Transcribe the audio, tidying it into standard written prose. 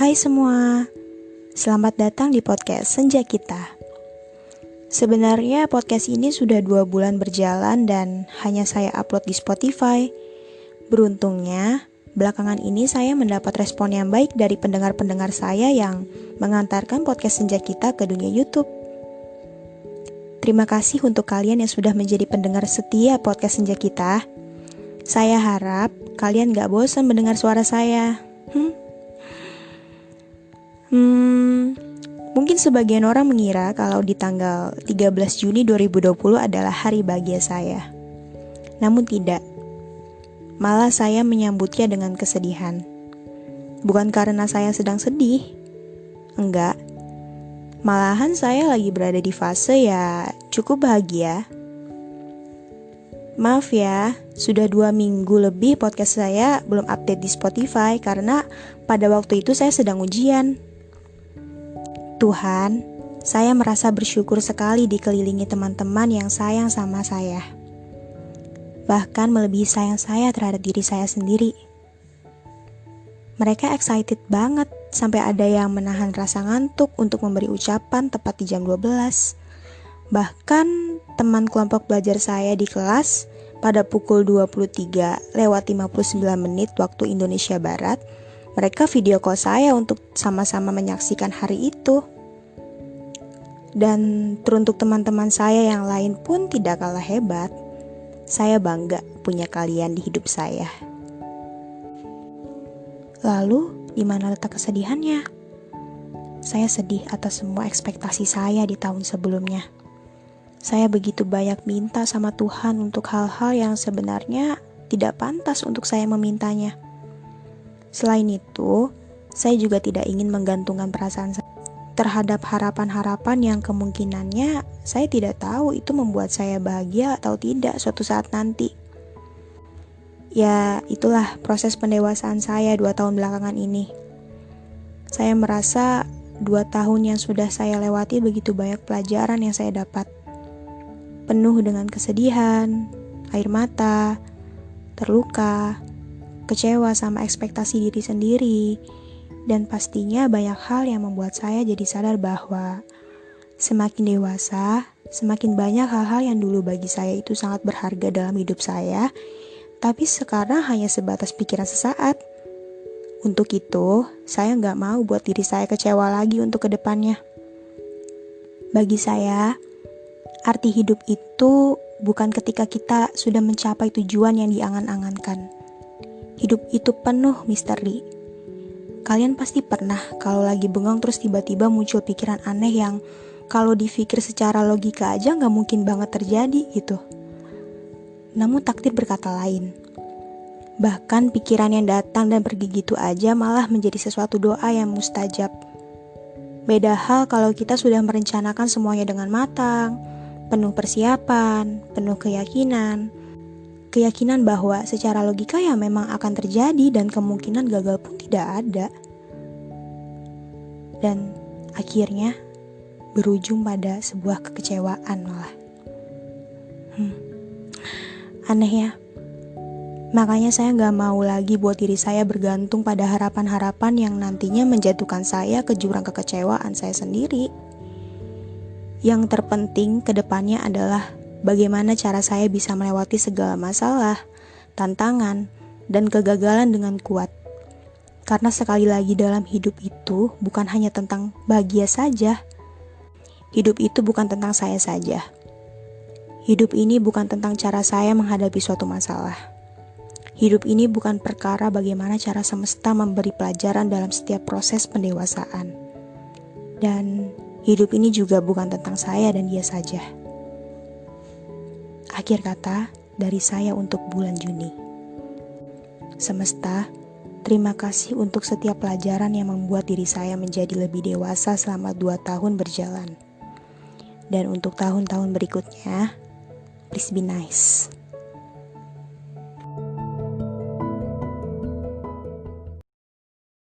Hai semua, selamat datang di podcast Senja Kita. Sebenarnya podcast ini sudah 2 bulan berjalan dan hanya saya upload di Spotify. Beruntungnya, belakangan ini saya mendapat respon yang baik dari pendengar-pendengar saya yang mengantarkan podcast Senja Kita ke dunia YouTube. Terima kasih untuk kalian yang sudah menjadi pendengar setia podcast Senja Kita. Saya harap kalian gak bosan mendengar suara saya. Mungkin sebagian orang mengira kalau di tanggal 13 Juni 2020 adalah hari bahagia saya. Namun tidak. Malah saya menyambutnya dengan kesedihan. Bukan karena saya sedang sedih. Enggak. Malahan saya lagi berada di fase ya cukup bahagia. Maaf ya, sudah 2 minggu lebih podcast saya belum update di Spotify karena pada waktu itu saya sedang ujian. Tuhan, saya merasa bersyukur sekali dikelilingi teman-teman yang sayang sama saya. Bahkan melebihi sayang saya terhadap diri saya sendiri. Mereka excited banget sampai ada yang menahan rasa ngantuk untuk memberi ucapan tepat di jam 12. Bahkan teman kelompok belajar saya di kelas pada pukul 23:59 waktu Indonesia Barat, mereka video call saya untuk sama-sama menyaksikan hari itu. Dan teruntuk teman-teman saya yang lain pun tidak kalah hebat. Saya bangga punya kalian di hidup saya. Lalu, di mana letak kesedihannya? Saya sedih atas semua ekspektasi saya di tahun sebelumnya. Saya begitu banyak minta sama Tuhan untuk hal-hal yang sebenarnya tidak pantas untuk saya memintanya. Selain itu, saya juga tidak ingin menggantungkan perasaan saya terhadap harapan-harapan yang kemungkinannya saya tidak tahu itu membuat saya bahagia atau tidak suatu saat nanti. Ya, itulah proses pendewasaan saya 2 tahun belakangan ini. Saya merasa 2 tahun yang sudah saya lewati begitu banyak pelajaran yang saya dapat. Penuh dengan kesedihan, air mata, terluka, kecewa sama ekspektasi diri sendiri, dan pastinya banyak hal yang membuat saya jadi sadar bahwa semakin dewasa, semakin banyak hal-hal yang dulu bagi saya itu sangat berharga dalam hidup saya, tapi sekarang hanya sebatas pikiran sesaat. Untuk itu, saya nggak mau buat diri saya kecewa lagi untuk kedepannya. Bagi saya, arti hidup itu bukan ketika kita sudah mencapai tujuan yang diangan-angankan. Hidup itu penuh misteri. Kalian pasti pernah kalau lagi bengong terus tiba-tiba muncul pikiran aneh yang kalau dipikir secara logika aja gak mungkin banget terjadi gitu. Namun takdir berkata lain. Bahkan pikiran yang datang dan pergi gitu aja malah menjadi sesuatu doa yang mustajab. Beda hal kalau kita sudah merencanakan semuanya dengan matang, penuh persiapan, penuh keyakinan. Keyakinan bahwa secara logika ya memang akan terjadi dan kemungkinan gagal pun tidak ada. Dan akhirnya berujung pada sebuah kekecewaan malah. Aneh ya. Makanya saya gak mau lagi buat diri saya bergantung pada harapan-harapan yang nantinya menjatuhkan saya ke jurang kekecewaan saya sendiri. Yang terpenting ke depannya adalah bagaimana cara saya bisa melewati segala masalah, tantangan, dan kegagalan dengan kuat. Karena sekali lagi dalam hidup itu bukan hanya tentang bahagia saja. Hidup itu bukan tentang saya saja. Hidup ini bukan tentang cara saya menghadapi suatu masalah. Hidup ini bukan perkara bagaimana cara semesta memberi pelajaran dalam setiap proses pendewasaan. Dan hidup ini juga bukan tentang saya dan dia saja. Akhir kata dari saya untuk bulan Juni. Semesta, terima kasih untuk setiap pelajaran yang membuat diri saya menjadi lebih dewasa selama 2 tahun berjalan. Dan untuk tahun-tahun berikutnya, please be nice.